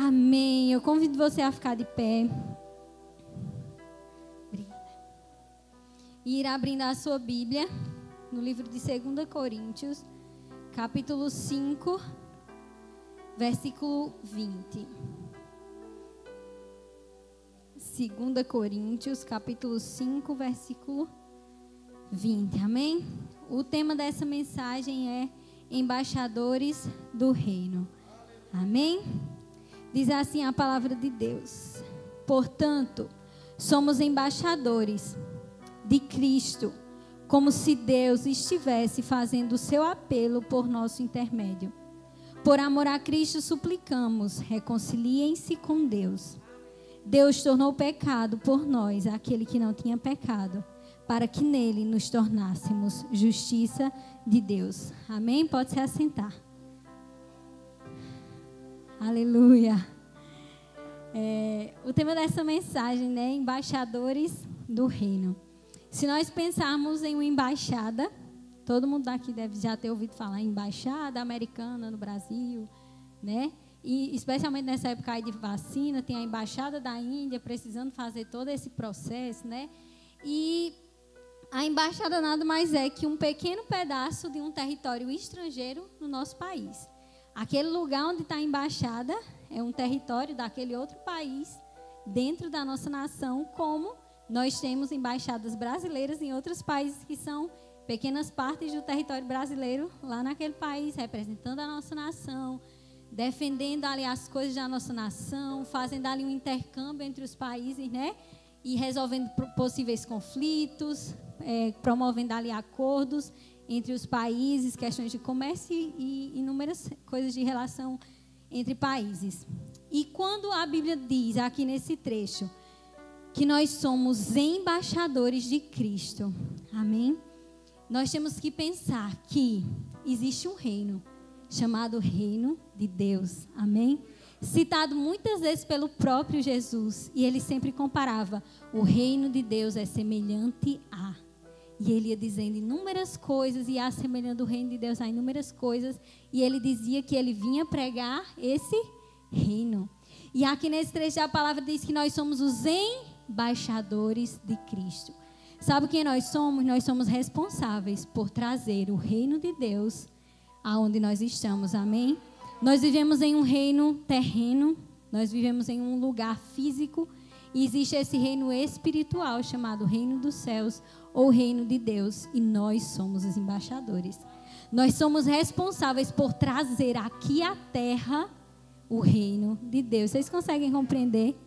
Amém. Eu convido você a ficar de pé. Obrigada. E ir abrindo a sua Bíblia no livro de 2 Coríntios, capítulo 5, versículo 20. 2 Coríntios, capítulo 5, versículo 20. Amém? O tema dessa mensagem é Embaixadores do Reino. Amém? Diz assim a palavra de Deus: portanto, somos embaixadores de Cristo, como se Deus estivesse fazendo o seu apelo por nosso intermédio. Por amor a Cristo suplicamos, reconciliem-se com Deus. Deus tornou pecado por nós aquele que não tinha pecado, para que nele nos tornássemos justiça de Deus. Amém? Pode se assentar. Aleluia. O tema dessa mensagem, né? Embaixadores do reino. Se nós pensarmos em uma embaixada, todo mundo daqui deve já ter ouvido falar em embaixada americana no Brasil, né? E especialmente nessa época aí de vacina, tem a embaixada da Índia precisando fazer todo esse processo, né? E a embaixada nada mais é que um pequeno pedaço de um território estrangeiro no nosso país. Aquele lugar onde está a embaixada é um território daquele outro país dentro da nossa nação, como nós temos embaixadas brasileiras em outros países que são pequenas partes do território brasileiro lá naquele país, representando a nossa nação, defendendo ali as coisas da nossa nação, fazendo ali um intercâmbio entre os países, né? E resolvendo possíveis conflitos, promovendo ali acordos entre os países, questões de comércio e inúmeras coisas de relação entre países. E quando a Bíblia diz aqui nesse trecho que nós somos embaixadores de Cristo, amém? Nós temos que pensar que existe um reino chamado Reino de Deus, amém? Citado muitas vezes pelo próprio Jesus, e ele sempre comparava: o reino de Deus é semelhante a. E ele ia dizendo inúmeras coisas e assemelhando o reino de Deus a inúmeras coisas, e ele dizia que ele vinha pregar esse reino. E aqui nesse trecho a palavra diz que nós somos os embaixadores de Cristo. Sabe quem nós somos? Nós somos responsáveis por trazer o reino de Deus aonde nós estamos, amém? Nós vivemos em um reino terreno, nós vivemos em um lugar físico, e existe esse reino espiritual chamado Reino dos Céus ou Reino de Deus, e nós somos os embaixadores. Nós somos responsáveis por trazer aqui à terra o reino de Deus. Vocês conseguem compreender?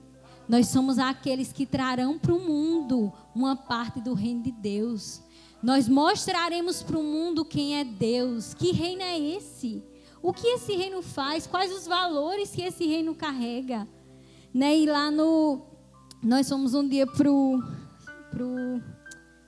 Nós somos aqueles que trarão para o mundo uma parte do reino de Deus. Nós mostraremos para o mundo quem é Deus, que reino é esse, o que esse reino faz, quais os valores que esse reino carrega, né? E lá nós fomos um dia pro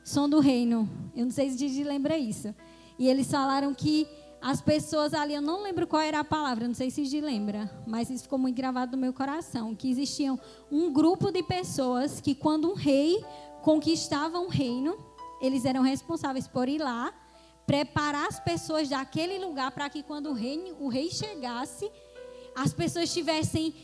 Som do Reino, eu não sei se Gigi lembra isso, e eles falaram que as pessoas ali, eu não lembro qual era a palavra, não sei se Gigi lembra, mas isso ficou muito gravado no meu coração, que existiam um grupo de pessoas que quando um rei conquistava um reino, eles eram responsáveis por ir lá, preparar as pessoas daquele lugar para que quando o rei chegasse, as pessoas tivessem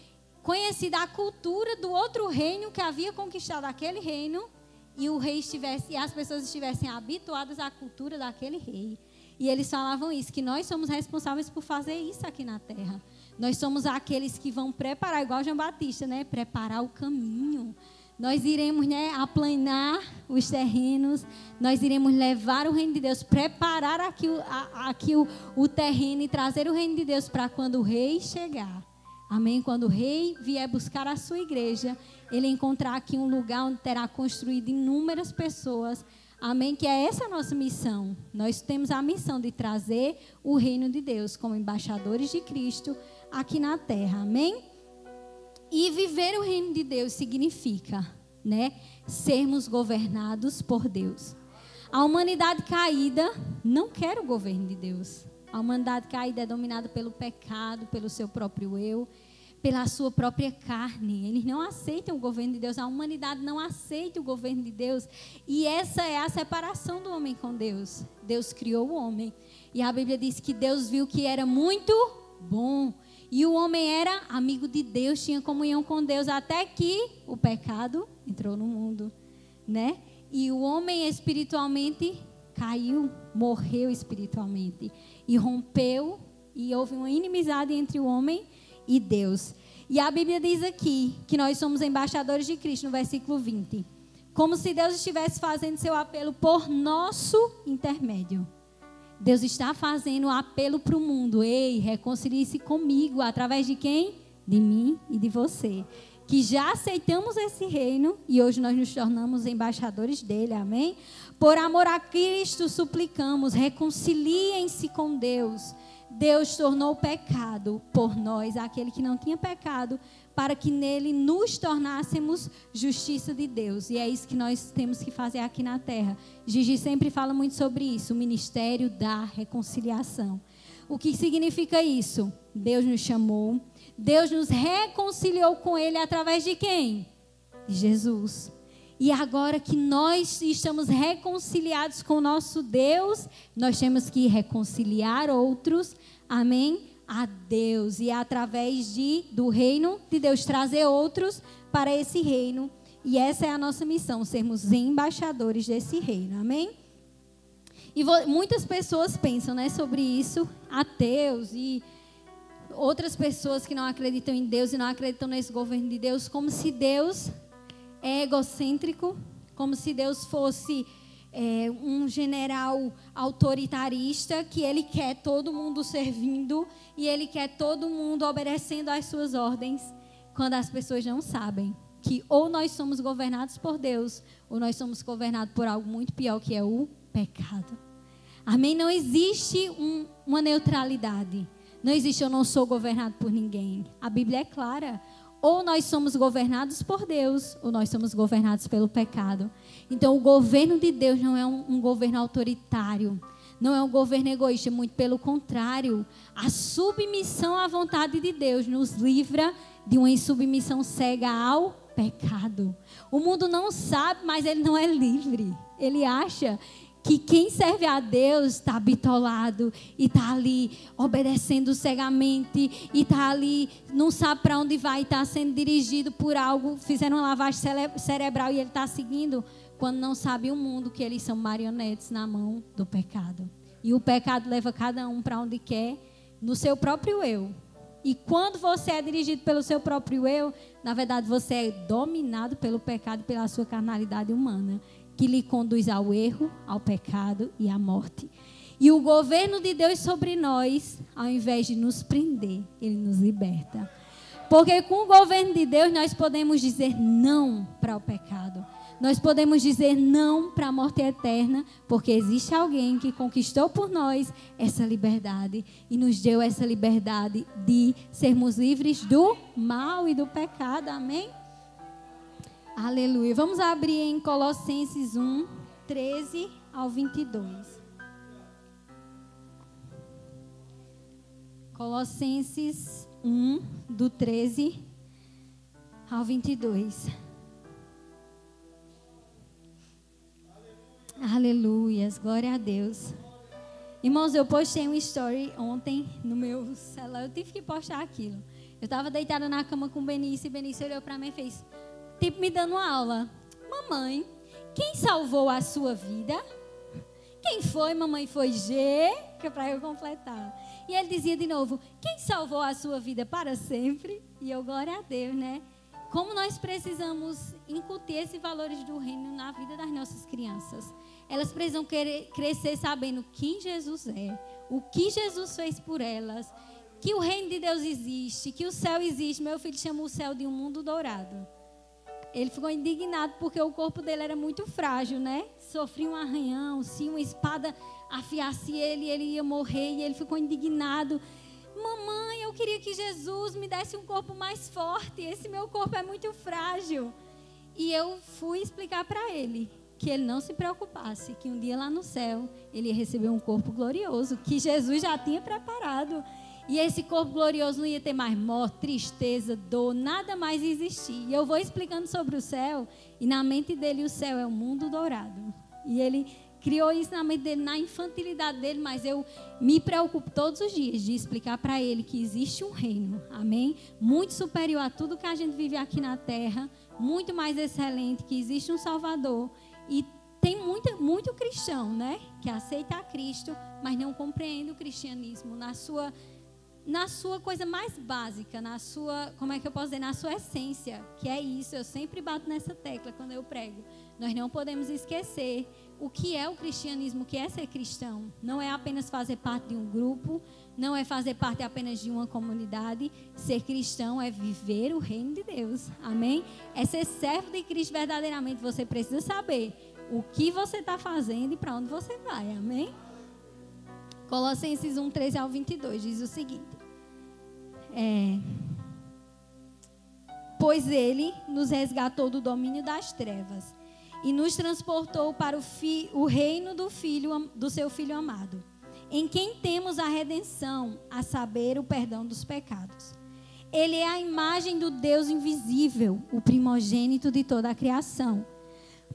conhecido a cultura do outro reino que havia conquistado aquele reino, e o rei e as pessoas estivessem habituadas à cultura daquele rei. E eles falavam isso, que nós somos responsáveis por fazer isso aqui na terra. Nós somos aqueles que vão preparar, igual João Batista, né? Preparar o caminho. Nós iremos, né, aplanar os terrenos, nós iremos levar o reino de Deus, preparar aqui o terreno e trazer o reino de Deus para quando o rei chegar. Amém? Quando o rei vier buscar a sua igreja, ele encontrar aqui um lugar onde terá construído inúmeras pessoas. Amém? Que é essa a nossa missão. Nós temos a missão de trazer o reino de Deus como embaixadores de Cristo aqui na terra. Amém? E viver o reino de Deus significa, né, sermos governados por Deus. A humanidade caída não quer o governo de Deus. A humanidade caída é dominada pelo pecado, pelo seu próprio eu, pela sua própria carne. Eles não aceitam o governo de Deus. A humanidade não aceita o governo de Deus. E essa é a separação do homem com Deus. Deus criou o homem. E a Bíblia diz que Deus viu que era muito bom. E o homem era amigo de Deus, tinha comunhão com Deus, até que o pecado entrou no mundo, né? E o homem espiritualmente caiu, morreu espiritualmente. E rompeu, e houve uma inimizade entre o homem e Deus. E a Bíblia diz aqui que nós somos embaixadores de Cristo, no versículo 20. Como se Deus estivesse fazendo seu apelo por nosso intermédio. Deus está fazendo um apelo para o mundo. Ei, reconcilie-se comigo. Através de quem? De mim e de você. Que já aceitamos esse reino e hoje nós nos tornamos embaixadores dele. Amém? Por amor a Cristo suplicamos, reconciliem-se com Deus. Deus tornou o pecado por nós, aquele que não tinha pecado, para que nele nos tornássemos justiça de Deus. E é isso que nós temos que fazer aqui na terra. Gigi sempre fala muito sobre isso, o ministério da reconciliação. O que significa isso? Deus nos chamou, Deus nos reconciliou com ele através de quem? De Jesus. E agora que nós estamos reconciliados com o nosso Deus, nós temos que reconciliar outros, amém? A Deus. E é através do reino de Deus trazer outros para esse reino. E essa é a nossa missão, sermos embaixadores desse reino, amém? E muitas pessoas pensam, né, sobre isso, ateus e outras pessoas que não acreditam em Deus e não acreditam nesse governo de Deus, como se Deus é egocêntrico, como se Deus fosse um general autoritarista, que ele quer todo mundo servindo e ele quer todo mundo obedecendo às suas ordens, quando as pessoas não sabem que ou nós somos governados por Deus ou nós somos governados por algo muito pior, que é o pecado. Amém? Não existe uma neutralidade. Não existe eu não sou governado por ninguém. A Bíblia é clara. Ou nós somos governados por Deus, ou nós somos governados pelo pecado. Então, o governo de Deus não é um governo autoritário, não é um governo egoísta, muito pelo contrário. A submissão à vontade de Deus nos livra de uma insubmissão cega ao pecado. O mundo não sabe, mas ele não é livre. Ele acha que quem serve a Deus está bitolado e está ali obedecendo cegamente e está ali, não sabe para onde vai, está sendo dirigido por algo, fizeram uma lavagem cerebral e ele está seguindo, quando não sabe o mundo que eles são marionetes na mão do pecado. E o pecado leva cada um para onde quer, no seu próprio eu. E quando você é dirigido pelo seu próprio eu, na verdade você é dominado pelo pecado e pela sua carnalidade humana, que lhe conduz ao erro, ao pecado e à morte. E o governo de Deus sobre nós, ao invés de nos prender, ele nos liberta. Porque com o governo de Deus nós podemos dizer não para o pecado. Nós podemos dizer não para a morte eterna, porque existe alguém que conquistou por nós essa liberdade e nos deu essa liberdade de sermos livres do mal e do pecado. Amém? Aleluia. Vamos abrir em Colossenses 1, 13 ao 22. Colossenses 1, do 13 ao 22. Aleluias, glória a Deus. Irmãos, eu postei um story ontem no meu celular. Eu tive que postar aquilo. Eu estava deitada na cama com o Benício e Benício olhou para mim e fez... Tipo, me dando uma aula. Mamãe, quem salvou a sua vida? Quem foi? Mamãe, foi G, que é para eu completar. E ele dizia de novo, quem salvou a sua vida para sempre? E eu, glória a Deus, né? Como nós precisamos incutir esses valores do reino na vida das nossas crianças. Elas precisam crescer sabendo quem Jesus é, o que Jesus fez por elas, que o reino de Deus existe, que o céu existe. Meu filho chama o céu de um mundo dourado. Ele ficou indignado porque o corpo dele era muito frágil, né? Sofria um arranhão, se uma espada afiasse ele ia morrer. E ele ficou indignado. Mamãe, eu queria que Jesus me desse um corpo mais forte. Esse meu corpo é muito frágil. E eu fui explicar para ele que ele não se preocupasse, que um dia lá no céu ele ia receber um corpo glorioso, que Jesus já tinha preparado. E esse corpo glorioso não ia ter mais morte, tristeza, dor, nada mais ia existir. E eu vou explicando sobre o céu, e na mente dele o céu é um mundo dourado. E ele criou isso na mente dele, na infantilidade dele, mas eu me preocupo todos os dias de explicar para ele que existe um reino, amém? Muito superior a tudo que a gente vive aqui na terra, muito mais excelente, que existe um Salvador. E tem muito cristão, né? Que aceita a Cristo, mas não compreende o cristianismo na sua coisa mais básica, na sua, como é que eu posso dizer, na sua essência, que é isso. Eu sempre bato nessa tecla quando eu prego. Nós não podemos esquecer o que é o cristianismo, o que é ser cristão. Não é apenas fazer parte de um grupo, não é fazer parte apenas de uma comunidade. Ser cristão é viver o reino de Deus, amém? É ser servo de Cristo verdadeiramente. Você precisa saber o que você está fazendo e para onde você vai, amém? Colossenses 1, 13 ao 22 diz o seguinte: pois ele nos resgatou do domínio das trevas e nos transportou para o reino do seu Filho amado, em quem temos a redenção, a saber, o perdão dos pecados. Ele é a imagem do Deus invisível, o primogênito de toda a criação.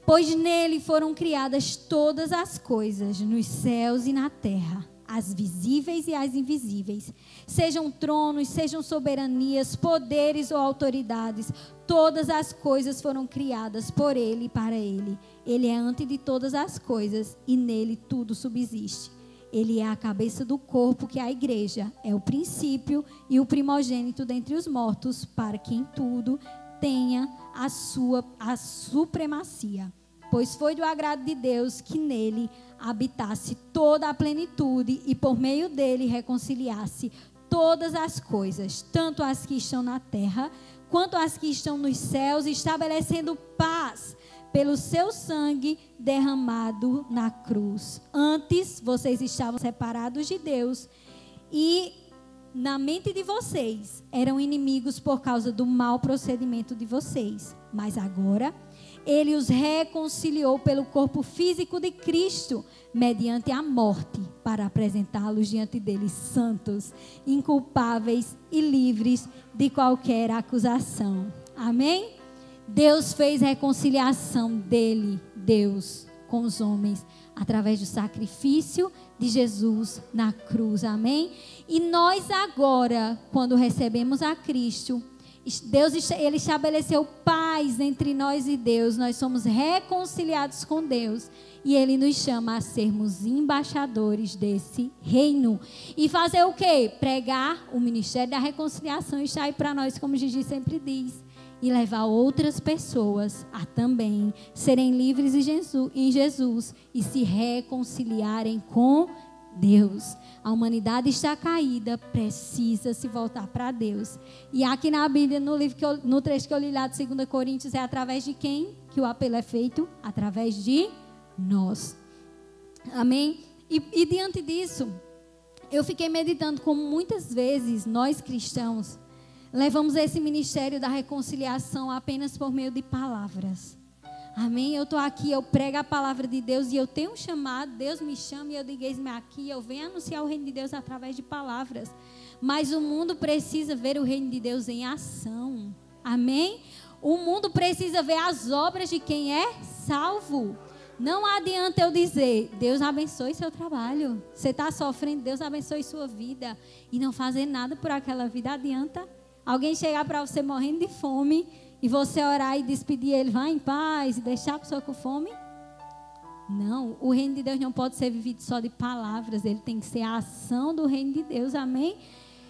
Pois nele foram criadas todas as coisas, nos céus e na terra, as visíveis e as invisíveis, sejam tronos, sejam soberanias, poderes ou autoridades, todas as coisas foram criadas por ele e para ele. Ele é antes de todas as coisas e nele tudo subsiste. Ele é a cabeça do corpo, que é a igreja, é o princípio e o primogênito dentre os mortos, para que em tudo tenha a supremacia. Pois foi do agrado de Deus que nele habitasse toda a plenitude e por meio dele reconciliasse todas as coisas, tanto as que estão na terra quanto as que estão nos céus, estabelecendo paz pelo seu sangue derramado na cruz. Antes vocês estavam separados de Deus e na mente de vocês eram inimigos por causa do mau procedimento de vocês, mas agora ele os reconciliou pelo corpo físico de Cristo, mediante a morte, para apresentá-los diante dele santos, inculpáveis e livres de qualquer acusação. Amém? Deus fez reconciliação dele, Deus, com os homens, através do sacrifício de Jesus na cruz. Amém? E nós agora, quando recebemos a Cristo, Deus, ele estabeleceu paz entre nós e Deus. Nós somos reconciliados com Deus. E ele nos chama a sermos embaixadores desse reino. E fazer o quê? Pregar o ministério da reconciliação. E está aí para nós, como Gigi sempre diz. E levar outras pessoas a também serem livres em Jesus e se reconciliarem com Deus. A humanidade está caída, precisa se voltar para Deus. E aqui na Bíblia, no trecho que eu li lá de 2 Coríntios, é através de quem que o apelo é feito? Através de nós. Amém? E diante disso, eu fiquei meditando como muitas vezes nós cristãos levamos esse ministério da reconciliação apenas por meio de palavras. Amém? Eu estou aqui, eu prego a palavra de Deus e eu tenho um chamado, Deus me chama e eu digo, eis-me aqui, eu venho anunciar o reino de Deus através de palavras. Mas o mundo precisa ver o reino de Deus em ação. Amém? O mundo precisa ver as obras de quem é salvo. Não adianta eu dizer, Deus abençoe seu trabalho. Você está sofrendo, Deus abençoe sua vida. E não fazer nada por aquela vida, adianta? Alguém chegar para você morrendo de fome e você orar e despedir ele, vá em paz e deixar a pessoa com fome? Não, o reino de Deus não pode ser vivido só de palavras, ele tem que ser a ação do reino de Deus, amém?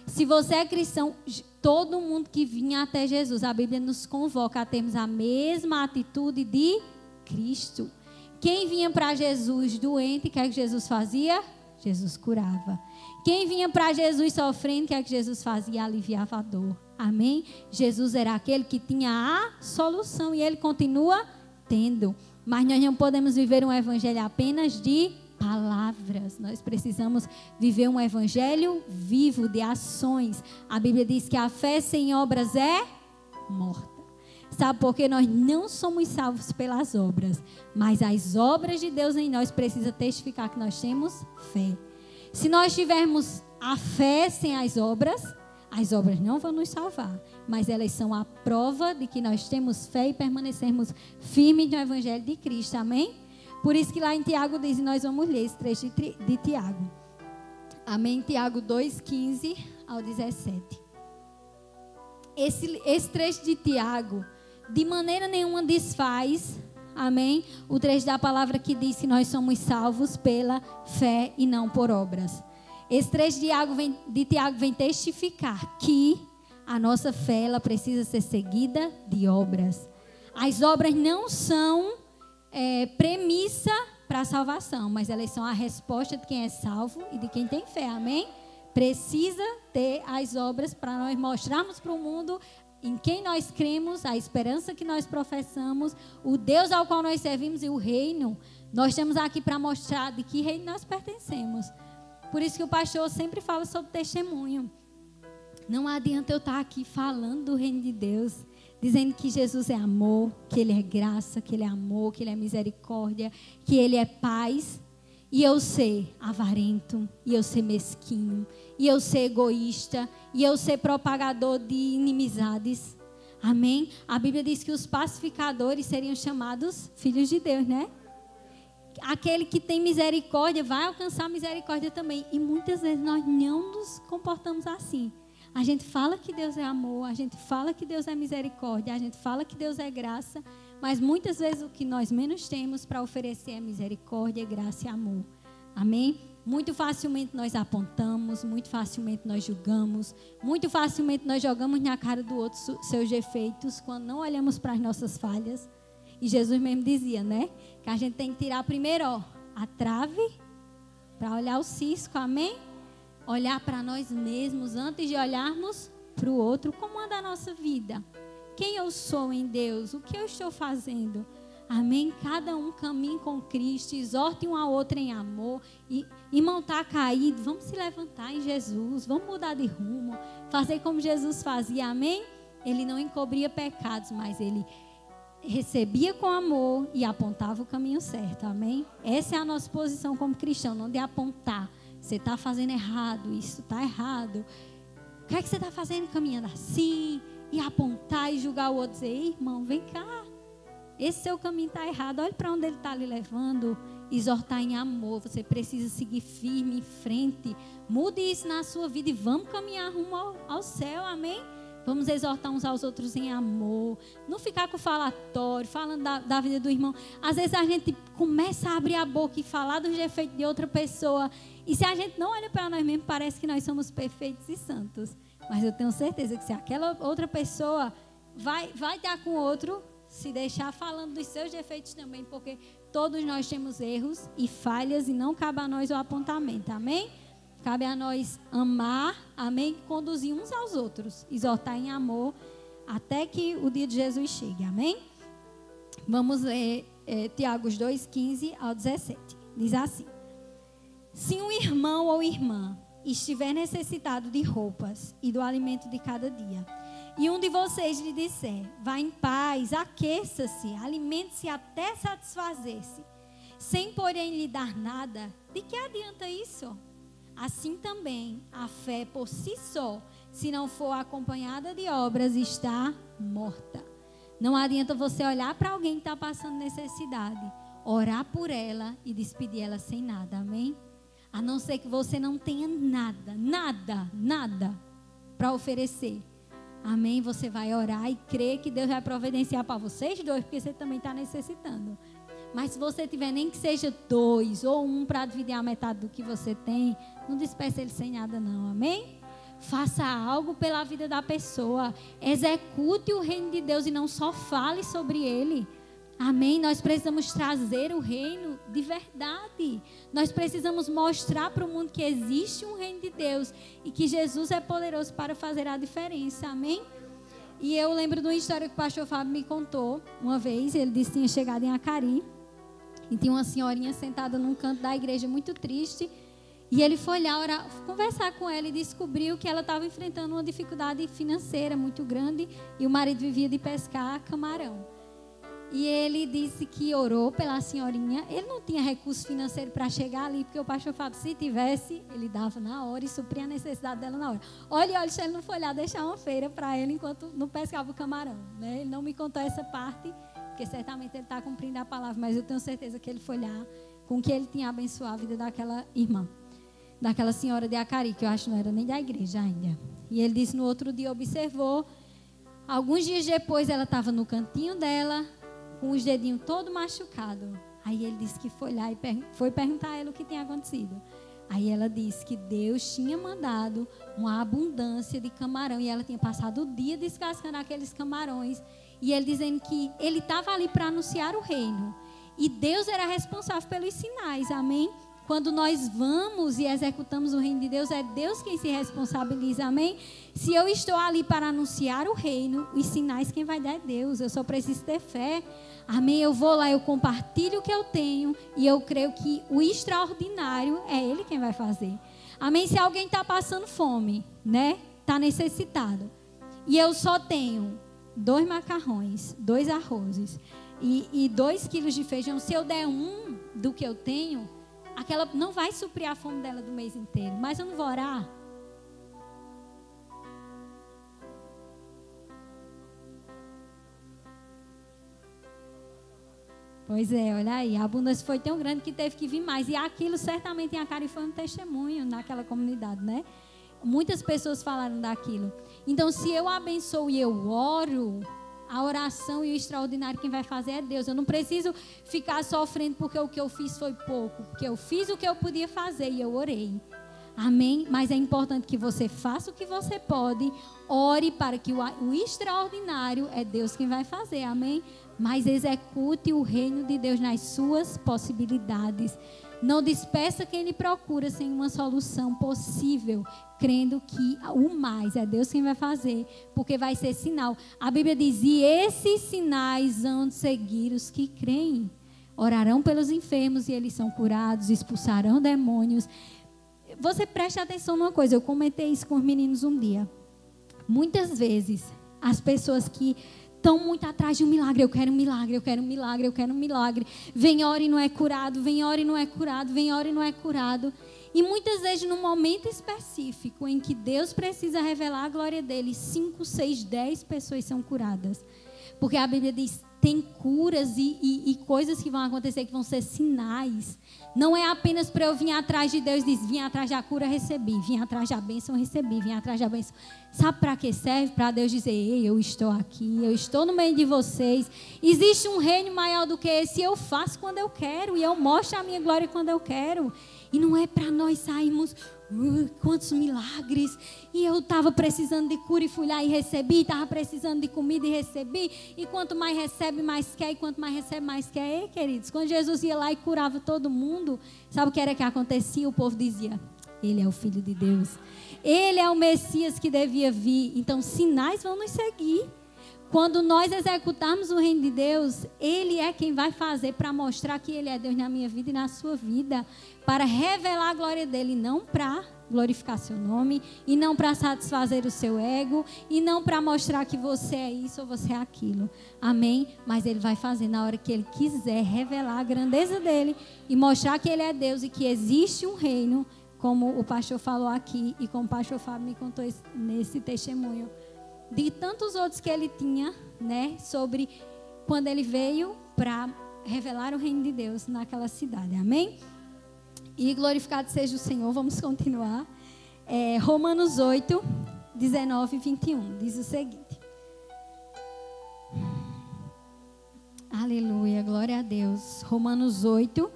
Se você é cristão, todo mundo que vinha até Jesus, a Bíblia nos convoca a termos a mesma atitude de Cristo. Quem vinha para Jesus doente, o que é que Jesus fazia? Jesus curava. Quem vinha para Jesus sofrendo, o que é que Jesus fazia? Aliviava a dor. Amém? Jesus era aquele que tinha a solução e ele continua tendo. Mas nós não podemos viver um evangelho apenas de palavras. Nós precisamos viver um evangelho vivo, de ações. A Bíblia diz que a fé sem obras é morta. Sabe por quê? Nós não somos salvos pelas obras, mas as obras de Deus em nós precisam testificar que nós temos fé. Se nós tivermos a fé sem as obras não vão nos salvar, mas elas são a prova de que nós temos fé e permanecermos firmes no evangelho de Cristo, amém? Por isso que lá em Tiago diz, e nós vamos ler esse trecho de Tiago. Amém? Tiago 2:15 ao 17. Esse trecho de Tiago, de maneira nenhuma desfaz, amém? O trecho da palavra que diz que nós somos salvos pela fé e não por obras. Esse trecho de Tiago vem testificar que a nossa fé ela precisa ser seguida de obras. As obras não são premissa para a salvação, mas elas são a resposta de quem é salvo e de quem tem fé, amém? Precisa ter as obras para nós mostrarmos para o mundo em quem nós cremos, a esperança que nós professamos, o Deus ao qual nós servimos e o reino. Nós estamos aqui para mostrar de que reino nós pertencemos. Por isso que o pastor sempre fala sobre testemunho. Não adianta eu estar aqui falando do reino de Deus, dizendo que Jesus é amor, que Ele é graça, que Ele é amor, que Ele é misericórdia, que Ele é paz. E eu ser avarento, e eu ser mesquinho, e eu ser egoísta, e eu ser propagador de inimizades. Amém? A Bíblia diz que os pacificadores seriam chamados filhos de Deus, né? Aquele que tem misericórdia vai alcançar misericórdia também. E muitas vezes nós não nos comportamos assim. A gente fala que Deus é amor, a gente fala que Deus é misericórdia, a gente fala que Deus é graça, mas muitas vezes o que nós menos temos para oferecer é misericórdia, graça e amor. Amém? Muito facilmente nós apontamos, muito facilmente nós julgamos, muito facilmente nós jogamos na cara do outro seus defeitos, quando não olhamos para as nossas falhas. E Jesus mesmo dizia, né? Que a gente tem que tirar primeiro, a trave, para olhar o cisco, amém? Olhar para nós mesmos antes de olharmos para o outro. Como anda a nossa vida? Quem eu sou em Deus? O que eu estou fazendo? Amém? Cada um caminhe com Cristo, exorte um ao outro em amor. Irmão, está caído, vamos se levantar em Jesus, vamos mudar de rumo, fazer como Jesus fazia, amém? Ele não encobria pecados, mas ele recebia com amor e apontava o caminho certo, amém? Essa é a nossa posição como cristão, não de apontar. Você está fazendo errado, isso está errado. O que é que você está fazendo caminhando assim? E apontar e julgar o outro, dizer, irmão, vem cá. Esse seu caminho está errado, olha para onde ele está lhe levando. Exortar em amor, você precisa seguir firme em frente. Mude isso na sua vida e vamos caminhar rumo ao céu, amém? Vamos exortar uns aos outros em amor. Não ficar com falatório, falando da vida do irmão. Às vezes a gente começa a abrir a boca e falar dos defeitos de outra pessoa. E se a gente não olha para nós mesmos, parece que nós somos perfeitos e santos. Mas eu tenho certeza que se aquela outra pessoa vai dar com o outro, se deixar falando dos seus defeitos também, porque todos nós temos erros e falhas e não cabe a nós o apontamento, amém? Cabe a nós amar, amém? Conduzir uns aos outros, exortar em amor, até que o dia de Jesus chegue, amém? Vamos ler Tiago 2:15 ao 17. Diz assim: se um irmão ou irmã estiver necessitado de roupas e do alimento de cada dia, e um de vocês lhe disser, vá em paz, aqueça-se, alimente-se até satisfazer-se, sem porém lhe dar nada, de que adianta isso? Assim também, a fé por si só, se não for acompanhada de obras, está morta. Não adianta você olhar para alguém que está passando necessidade, orar por ela e despedir ela sem nada, amém? A não ser que você não tenha nada para oferecer. Amém? Você vai orar e crer que Deus vai providenciar para vocês dois, porque você também está necessitando. Mas se você tiver nem que seja 2 ou 1 para dividir a metade do que você tem, não despeça ele sem nada não, amém? Faça algo pela vida da pessoa. Execute o reino de Deus e não só fale sobre ele. Amém? Nós precisamos trazer o reino de verdade. Nós precisamos mostrar para o mundo que existe um reino de Deus e que Jesus é poderoso para fazer a diferença. Amém? E eu lembro de uma história que o pastor Fábio me contou uma vez. Ele disse que tinha chegado em Acari e tinha uma senhorinha sentada num canto da igreja muito triste. E ele foi lá orar, conversar com ela e descobriu que ela estava enfrentando uma dificuldade financeira muito grande e o marido vivia de pescar camarão. E ele disse que orou pela senhorinha. Ele não tinha recurso financeiro para chegar ali, porque o pastor Fábio, se tivesse, ele dava na hora e supria a necessidade dela na hora. Olha, se ele não foi lá deixar uma feira para ele enquanto não pescava o camarão, né? Ele não me contou essa parte, porque porque certamente ele está cumprindo a palavra, mas eu tenho certeza que ele foi lá com que ele tinha abençoado a vida daquela irmã, daquela senhora de Acari, que eu acho que não era nem da igreja ainda. E ele disse, no outro dia observou, alguns dias depois ela estava no cantinho dela, com os dedinhos todo machucado. Aí ele disse que foi lá e foi perguntar a ela o que tinha acontecido. Aí ela disse que Deus tinha mandado uma abundância de camarão e ela tinha passado o dia descascando aqueles camarões. E ele dizendo que ele estava ali para anunciar o reino. E Deus era responsável pelos sinais, amém? Quando nós vamos e executamos o reino de Deus, é Deus quem se responsabiliza, amém? Se eu estou ali para anunciar o reino, os sinais quem vai dar é Deus. Eu só preciso ter fé, amém? Eu vou lá, eu compartilho o que eu tenho e eu creio que o extraordinário é Ele quem vai fazer, amém? Se alguém está passando fome, né? Está necessitado e eu só tenho 2 macarrões, 2 arrozes e 2 quilos de feijão, se eu der um do que eu tenho, aquela não vai suprir a fome dela do mês inteiro. Mas eu não vou orar? Pois é, olha aí. A abundância foi tão grande que teve que vir mais. E aquilo certamente em Acari foi um testemunho naquela comunidade, né? Muitas pessoas falaram daquilo. Então, se eu abençoo e eu oro, a oração e o extraordinário quem vai fazer é Deus. Eu não preciso ficar sofrendo porque o que eu fiz foi pouco. Porque eu fiz o que eu podia fazer e eu orei. Amém? Mas é importante que você faça o que você pode. Ore para que o extraordinário é Deus quem vai fazer. Amém? Mas execute o reino de Deus nas suas possibilidades. Não despeça quem lhe procura sem uma solução possível, crendo que o mais é Deus quem vai fazer, porque vai ser sinal. A Bíblia diz, e esses sinais hão de seguir os que creem. Orarão pelos enfermos e eles são curados, expulsarão demônios. Você preste atenção numa coisa, eu comentei isso com os meninos um dia. Muitas vezes, as pessoas que estão muito atrás de um milagre. Eu quero um milagre, eu quero um milagre, eu quero um milagre. Vem hora e não é curado, vem hora e não é curado, vem hora e não é curado. E muitas vezes, num momento específico em que Deus precisa revelar a glória dele, 5, 6, 10 pessoas são curadas. Porque a Bíblia diz, tem curas e coisas que vão acontecer que vão ser sinais. Não é apenas para eu vir atrás de Deus, diz, vim atrás da cura, recebi. Vim atrás da bênção, recebi. Vim atrás da bênção. Sabe para que serve? Para Deus dizer, ei, eu estou aqui, eu estou no meio de vocês. Existe um reino maior do que esse, eu faço quando eu quero. E eu mostro a minha glória quando eu quero. E não é para nós sairmos, quantos milagres. E eu estava precisando de cura e fui lá e recebi. Estava precisando de comida e recebi. E quanto mais recebe, mais quer. E quanto mais recebe, mais quer. Ei, queridos, quando Jesus ia lá e curava todo mundo, sabe o que era que acontecia? O povo dizia, ele é o Filho de Deus. Ele é o Messias que devia vir. Então, sinais vão nos seguir. Quando nós executarmos o reino de Deus, Ele é quem vai fazer para mostrar que Ele é Deus na minha vida e na sua vida. Para revelar a glória dEle, não para glorificar seu nome, e não para satisfazer o seu ego, e não para mostrar que você é isso ou você é aquilo. Amém? Mas Ele vai fazer na hora que Ele quiser revelar a grandeza dEle e mostrar que Ele é Deus e que existe um reino, como o pastor falou aqui e como o pastor Fábio me contou nesse testemunho. De tantos outros que ele tinha, né, sobre quando ele veio para revelar o reino de Deus naquela cidade, amém? E glorificado seja o Senhor, vamos continuar. Romanos 8, 19 e 21, diz o seguinte. Aleluia, glória a Deus. Romanos 8,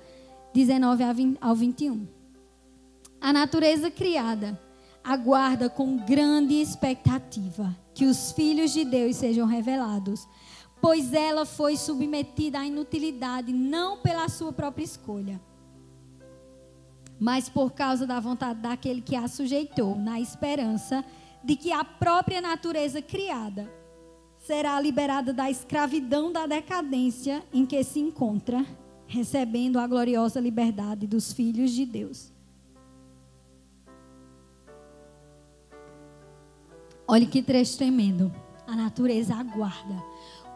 19 ao 21. A natureza criada aguarda com grande expectativa que os filhos de Deus sejam revelados, pois ela foi submetida à inutilidade não pela sua própria escolha, mas por causa da vontade daquele que a sujeitou, na esperança de que a própria natureza criada será liberada da escravidão da decadência em que se encontra, recebendo a gloriosa liberdade dos filhos de Deus. Olha que trecho tremendo. A natureza aguarda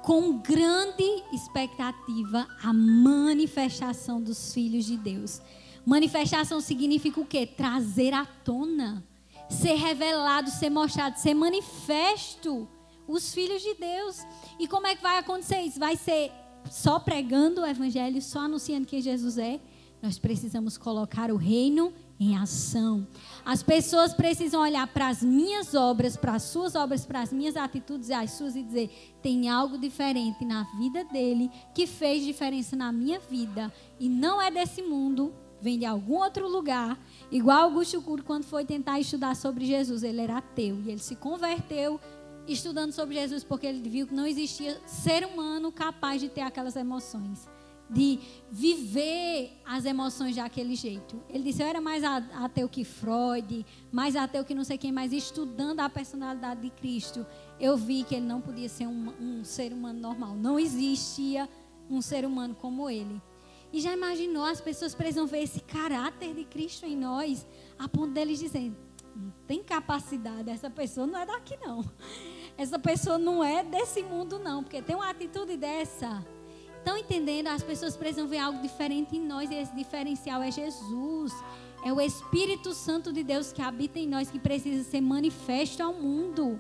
com grande expectativa a manifestação dos filhos de Deus. Manifestação significa o quê? Trazer à tona, ser revelado, ser mostrado, ser manifesto os filhos de Deus. E como é que vai acontecer isso? Vai ser só pregando o evangelho, só anunciando quem Jesus é. Nós precisamos colocar o reino em ação. As pessoas precisam olhar para as minhas obras, para as suas obras, para as minhas atitudes e as suas e dizer: tem algo diferente na vida dele que fez diferença na minha vida e não é desse mundo, vem de algum outro lugar. Igual Augusto Cury, quando foi tentar estudar sobre Jesus, ele era ateu e ele se converteu estudando sobre Jesus porque ele viu que não existia ser humano capaz de ter aquelas emoções, de viver as emoções daquele jeito. Ele disse: eu era mais ateu que Freud, mais ateu que não sei quem, mas estudando a personalidade de Cristo, eu vi que ele não podia ser um ser humano normal. Não existia um ser humano como ele. E já imaginou, as pessoas precisam ver esse caráter de Cristo em nós, a ponto deles dizerem: não tem capacidade, essa pessoa não é daqui não. Essa pessoa não é desse mundo não, porque tem uma atitude dessa. Estão entendendo? As pessoas precisam ver algo diferente em nós e esse diferencial é Jesus. É o Espírito Santo de Deus que habita em nós, que precisa ser manifesto ao mundo.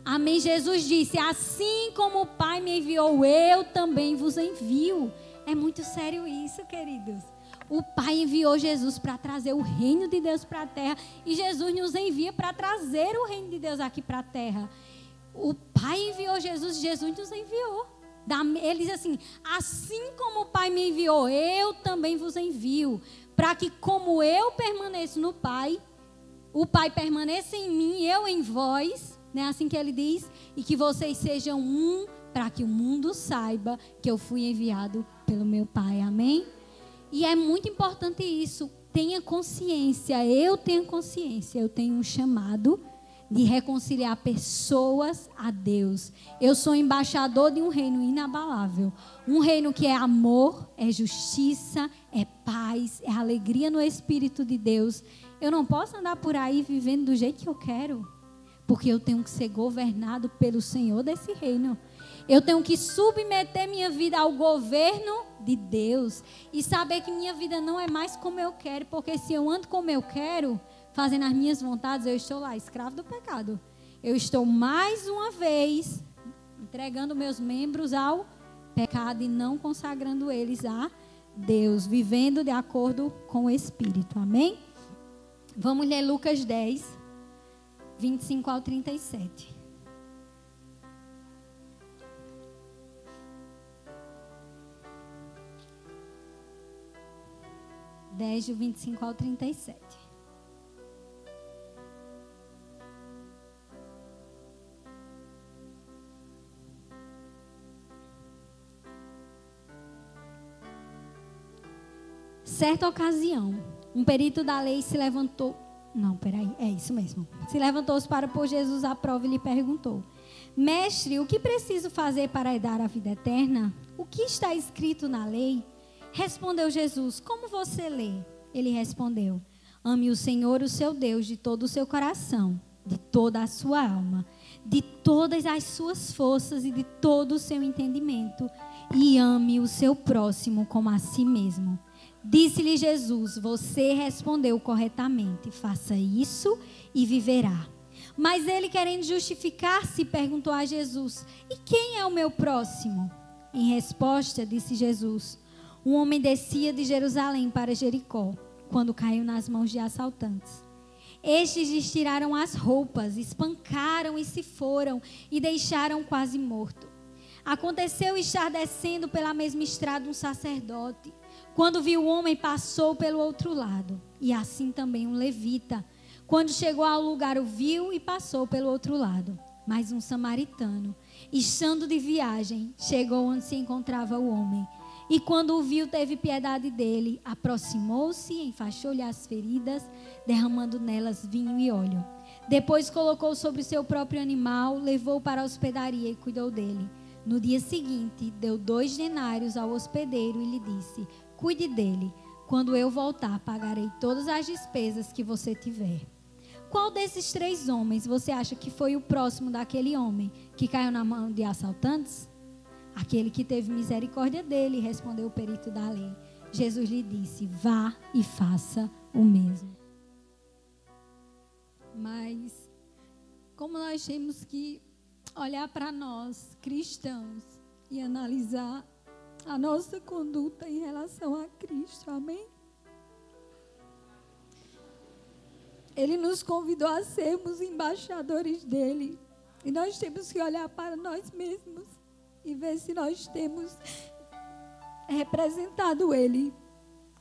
Amém? Jesus disse: assim como o Pai me enviou, eu também vos envio. É muito sério isso, queridos. O Pai enviou Jesus para trazer o reino de Deus para a terra e Jesus nos envia para trazer o reino de Deus aqui para a terra. O Pai enviou Jesus, Jesus nos enviou. Ele diz assim: assim como o Pai me enviou, eu também vos envio, para que como eu permaneço no Pai, o Pai permaneça em mim, eu em vós, né? Assim que ele diz, e que vocês sejam um, para que o mundo saiba que eu fui enviado pelo meu Pai. Amém? E é muito importante isso. Tenha consciência, eu tenho consciência, eu tenho um chamado de reconciliar pessoas a Deus. Eu sou embaixador de um reino inabalável. Um reino que é amor, é justiça, é paz, é alegria no Espírito de Deus. Eu não posso andar por aí vivendo do jeito que eu quero, porque eu tenho que ser governado pelo Senhor desse reino. Eu tenho que submeter minha vida ao governo de Deus e saber que minha vida não é mais como eu quero, porque se eu ando como eu quero, fazendo as minhas vontades, eu estou lá, escravo do pecado. Eu estou mais uma vez entregando meus membros ao pecado e não consagrando eles a Deus, vivendo de acordo com o Espírito. Amém? Vamos ler Lucas 10, 25 ao 37. Do 25 ao 37. Certa ocasião, um perito da lei se levantou. Não, peraí, é isso mesmo. Se levantou-se para pôr Jesus à prova e lhe perguntou: Mestre, o que preciso fazer para herdar a vida eterna? O que está escrito na lei? Respondeu Jesus: como você lê? Ele respondeu: ame o Senhor, o seu Deus, de todo o seu coração, de toda a sua alma, de todas as suas forças e de todo o seu entendimento, e ame o seu próximo como a si mesmo. Disse-lhe Jesus: você respondeu corretamente, faça isso e viverá. Mas ele, querendo justificar-se, perguntou a Jesus: e quem é o meu próximo? Em resposta, disse Jesus: um homem descia de Jerusalém para Jericó, quando caiu nas mãos de assaltantes. Estes lhes tiraram as roupas, espancaram e se foram, e deixaram quase morto. Aconteceu estar descendo pela mesma estrada um sacerdote. Quando viu o homem, passou pelo outro lado, e assim também um levita. Quando chegou ao lugar, o viu e passou pelo outro lado. Mas um samaritano, estando de viagem, chegou onde se encontrava o homem. E quando o viu, teve piedade dele, aproximou-se, enfaixou-lhe as feridas, derramando nelas vinho e óleo. Depois colocou sobre o seu próprio animal, levou para a hospedaria e cuidou dele. No dia seguinte, deu 2 denários ao hospedeiro e lhe disse: cuide dele, quando eu voltar, pagarei todas as despesas que você tiver. Qual desses 3 homens você acha que foi o próximo daquele homem que caiu na mão de assaltantes? Aquele que teve misericórdia dele, respondeu o perito da lei. Jesus lhe disse: vá e faça o mesmo. Mas, como nós temos que olhar para nós, cristãos, e analisar a nossa conduta em relação a Cristo, amém? Ele nos convidou a sermos embaixadores dele. E nós temos que olhar para nós mesmos e ver se nós temos representado ele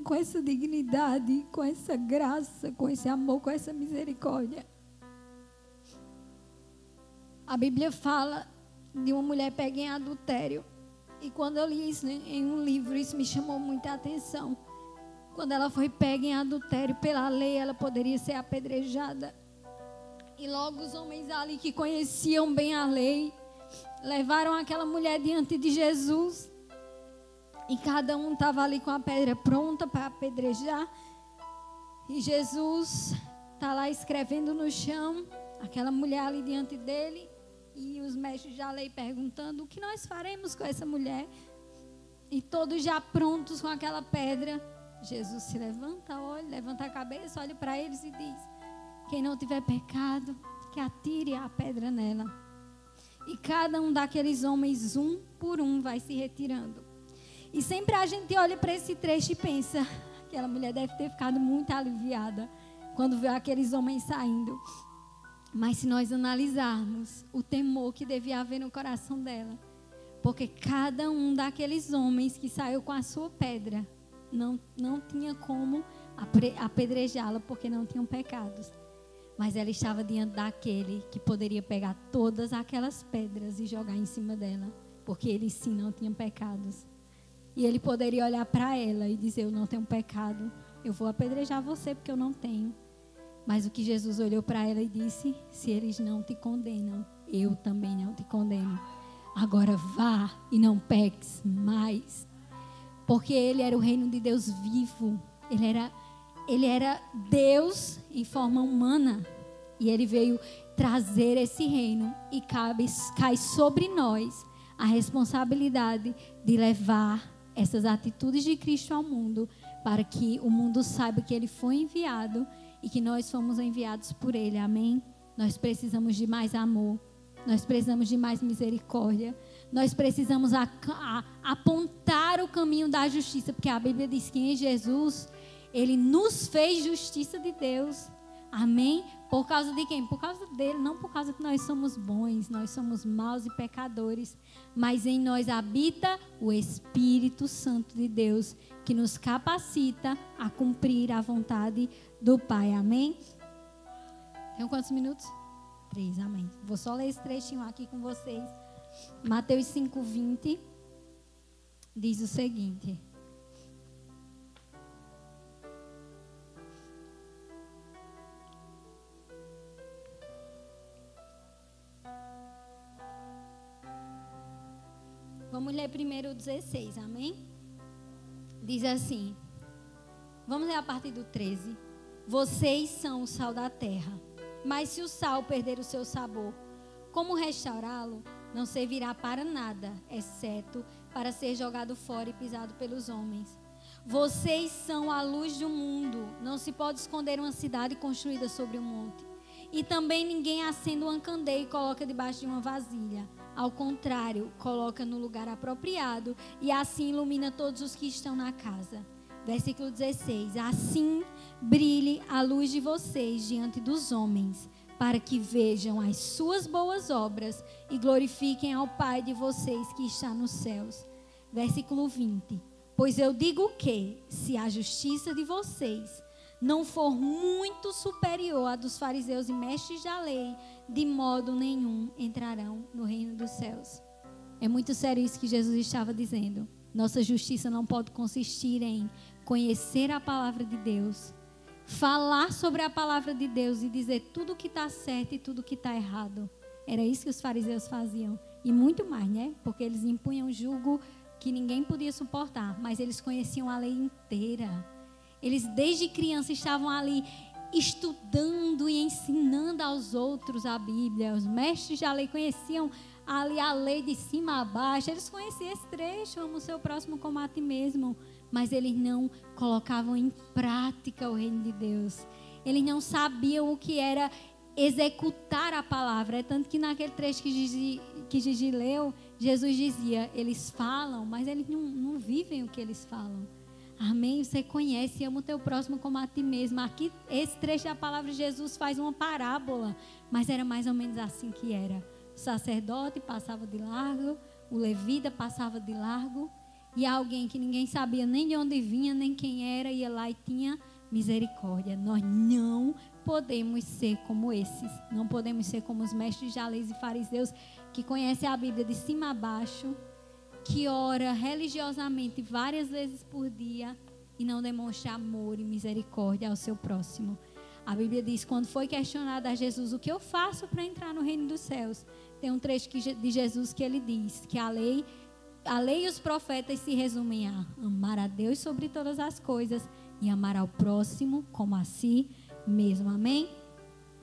com essa dignidade, com essa graça, com esse amor, com essa misericórdia. A Bíblia fala de uma mulher pega em adultério. E quando eu li isso em um livro, isso me chamou muita atenção. Quando ela foi pega em adultério, pela lei, ela poderia ser apedrejada. E logo os homens ali que conheciam bem a lei, levaram aquela mulher diante de Jesus. E cada um estava ali com a pedra pronta para apedrejar. E Jesus está lá escrevendo no chão, aquela mulher ali diante dele. E os mestres da lei perguntando: o que nós faremos com essa mulher? E todos já prontos com aquela pedra. Jesus se levanta, olha, levanta a cabeça, olha para eles e diz: quem não tiver pecado, que atire a pedra nela. E cada um daqueles homens, um por um, vai se retirando. E sempre a gente olha para esse trecho e pensa: aquela mulher deve ter ficado muito aliviada quando viu aqueles homens saindo. Mas se nós analisarmos o temor que devia haver no coração dela, porque cada um daqueles homens que saiu com a sua pedra não tinha como apedrejá-la, porque não tinham pecados. Mas ela estava diante daquele que poderia pegar todas aquelas pedras e jogar em cima dela, porque ele sim não tinha pecados. E ele poderia olhar para ela e dizer: eu não tenho pecado, eu vou apedrejar você porque eu não tenho. Mas o que Jesus olhou para ela e disse: se eles não te condenam, eu também não te condeno. Agora vá e não peques mais. Porque ele era o reino de Deus vivo. Ele era Deus em forma humana. E ele veio trazer esse reino. E cai sobre nós a responsabilidade de levar essas atitudes de Cristo ao mundo, para que o mundo saiba que ele foi enviado e que nós fomos enviados por ele. Amém? Nós precisamos de mais amor. Nós precisamos de mais misericórdia. Nós precisamos apontar o caminho da justiça, porque a Bíblia diz que em Jesus ele nos fez justiça de Deus. Amém? Por causa de quem? Por causa dele, não por causa que nós somos bons, nós somos maus e pecadores, mas em nós habita o Espírito Santo de Deus, que nos capacita a cumprir a vontade do Pai. Amém? Tem quantos minutos? 3, amém. Vou só ler esse trechinho aqui com vocês. Mateus 5:20 diz o seguinte: vamos ler primeiro o 16, amém? Diz assim, vamos ler a partir do 13. Vocês são o sal da terra, mas se o sal perder o seu sabor, como restaurá-lo? Não servirá para nada, exceto para ser jogado fora e pisado pelos homens. Vocês são a luz do mundo. Não se pode esconder uma cidade construída sobre um monte. E também ninguém acende uma candeia e coloca debaixo de uma vasilha. Ao contrário, coloca no lugar apropriado e assim ilumina todos os que estão na casa. Versículo 16. Assim brilhe a luz de vocês diante dos homens, para que vejam as suas boas obras e glorifiquem ao Pai de vocês que está nos céus. Versículo 20. Pois eu digo que, se a justiça de vocês não for muito superior à dos fariseus e mestres da lei, de modo nenhum entrarão no reino dos céus. É muito sério isso que Jesus estava dizendo. Nossa justiça não pode consistir em conhecer a palavra de Deus, falar sobre a palavra de Deus e dizer tudo que está certo e tudo que está errado. Era isso que os fariseus faziam. E muito mais, né? Porque eles impunham jugo que ninguém podia suportar. Mas eles conheciam a lei inteira. Eles desde criança estavam ali estudando e ensinando aos outros a Bíblia. Os mestres da lei conheciam ali a lei de cima a baixo. Eles conheciam esse trecho, amo o seu próximo como a ti mesmo. Mas eles não colocavam em prática o reino de Deus. Eles não sabiam o que era executar a palavra. É tanto que naquele trecho que Gigi leu, Jesus dizia, eles falam, mas eles não vivem o que eles falam. Amém? Você conhece e ama o teu próximo como a ti mesmo. Aqui, esse trecho da palavra de Jesus faz uma parábola, mas era mais ou menos assim que era. O sacerdote passava de largo, o levita passava de largo, e alguém que ninguém sabia nem de onde vinha, nem quem era, ia lá e tinha misericórdia. Nós não podemos ser como esses. Não podemos ser como os mestres de leis e fariseus que conhecem a Bíblia de cima a baixo, que ora religiosamente várias vezes por dia e não demonstra amor e misericórdia ao seu próximo. A Bíblia diz, quando foi questionado a Jesus, o que eu faço para entrar no reino dos céus? Tem um trecho de Jesus que ele diz que a lei e os profetas se resumem a amar a Deus sobre todas as coisas e amar ao próximo como a si mesmo. Amém?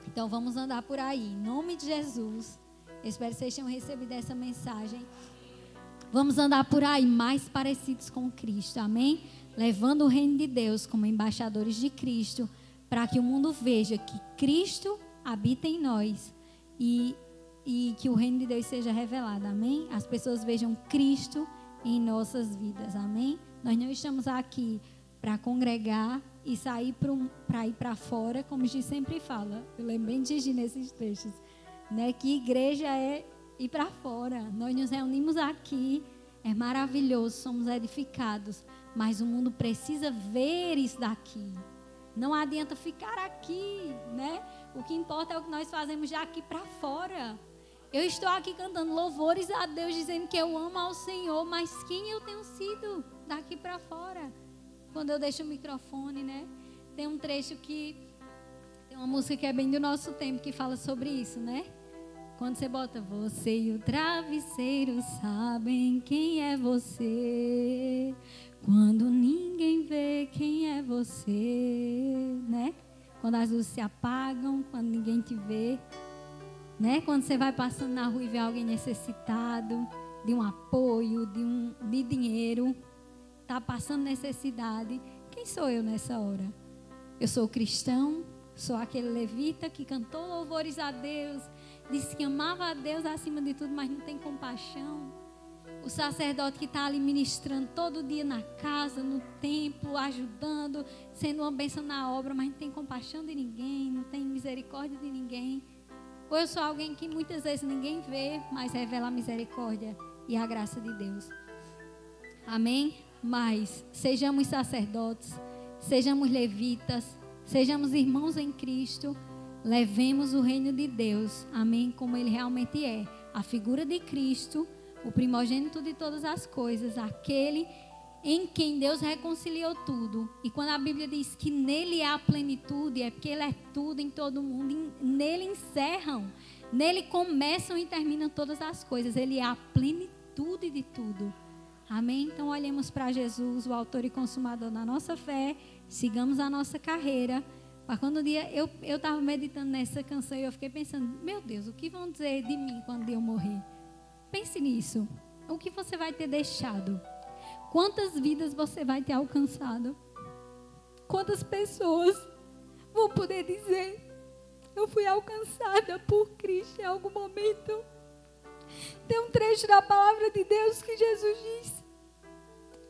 Então vamos andar por aí. Em nome de Jesus. Eu espero que vocês tenham recebido essa mensagem. Vamos andar por aí mais parecidos com Cristo. Amém? Levando o reino de Deus como embaixadores de Cristo, para que o mundo veja que Cristo habita em nós e que o reino de Deus seja revelado. Amém? As pessoas vejam Cristo em nossas vidas. Amém? Nós não estamos aqui para congregar e sair para ir para fora, como a gente sempre fala. Eu lembro bem de Gigi nesses trechos, né? Que igreja é ir para fora. Nós nos reunimos aqui, é maravilhoso, somos edificados, mas o mundo precisa ver isso daqui. Não adianta ficar aqui, né? O que importa é o que nós fazemos já aqui para fora. Eu estou aqui cantando louvores a Deus, dizendo que eu amo ao Senhor, mas quem eu tenho sido daqui para fora? Quando eu deixo o microfone, né? Tem um trecho que tem uma música que é bem do nosso tempo que fala sobre isso, né? Quando você bota você e o travesseiro sabem quem é você. Quando ninguém vê quem é você, né? Quando as luzes se apagam, quando ninguém te vê, né? Quando você vai passando na rua e vê alguém necessitado de um apoio, de dinheiro, está passando necessidade. Quem sou eu nessa hora? Eu sou cristão, sou aquele levita que cantou louvores a Deus, disse que amava a Deus acima de tudo, mas não tem compaixão. O sacerdote que está ali ministrando todo dia na casa, no templo, ajudando, sendo uma bênção na obra, mas não tem compaixão de ninguém, não tem misericórdia de ninguém. Ou eu sou alguém que muitas vezes ninguém vê, mas revela a misericórdia e a graça de Deus. Amém? Mas sejamos sacerdotes, sejamos levitas, sejamos irmãos em Cristo, levemos o reino de Deus, amém, como ele realmente é, a figura de Cristo, o primogênito de todas as coisas, aquele em quem Deus reconciliou tudo. E quando a Bíblia diz que nele há plenitude, é porque ele é tudo em todo mundo, nele encerram, nele começam e terminam todas as coisas, ele é a plenitude de tudo. Amém? Então olhemos para Jesus, o autor e consumador da nossa fé, sigamos a nossa carreira. Para quando o dia eu estava meditando nessa canção e eu fiquei pensando, meu Deus, o que vão dizer de mim quando eu morrer? Pense nisso. O que você vai ter deixado? Quantas vidas você vai ter alcançado? Quantas pessoas vão poder dizer, eu fui alcançada por Cristo em algum momento? Tem um trecho da palavra de Deus que Jesus diz,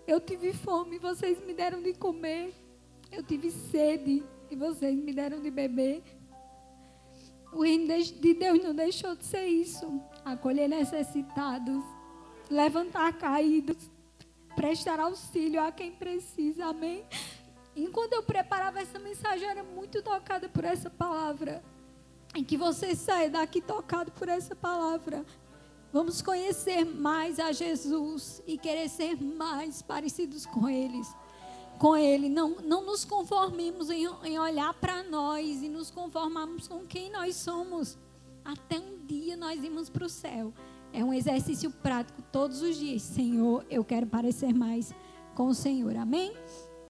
eu tive fome e vocês me deram de comer. Eu tive sede e vocês me deram de beber. O reino de Deus não deixou de ser isso. Acolher necessitados, levantar caídos, prestar auxílio a quem precisa. Amém? Enquanto eu preparava essa mensagem, eu era muito tocada por essa palavra. E que você saia daqui tocado por essa palavra. Vamos conhecer mais a Jesus e querer ser mais parecidos com Ele. Não nos conformemos em olhar para nós e nos conformarmos com quem nós somos. Até um dia nós irmos para o céu. É um exercício prático todos os dias. Senhor, eu quero parecer mais com o Senhor. Amém?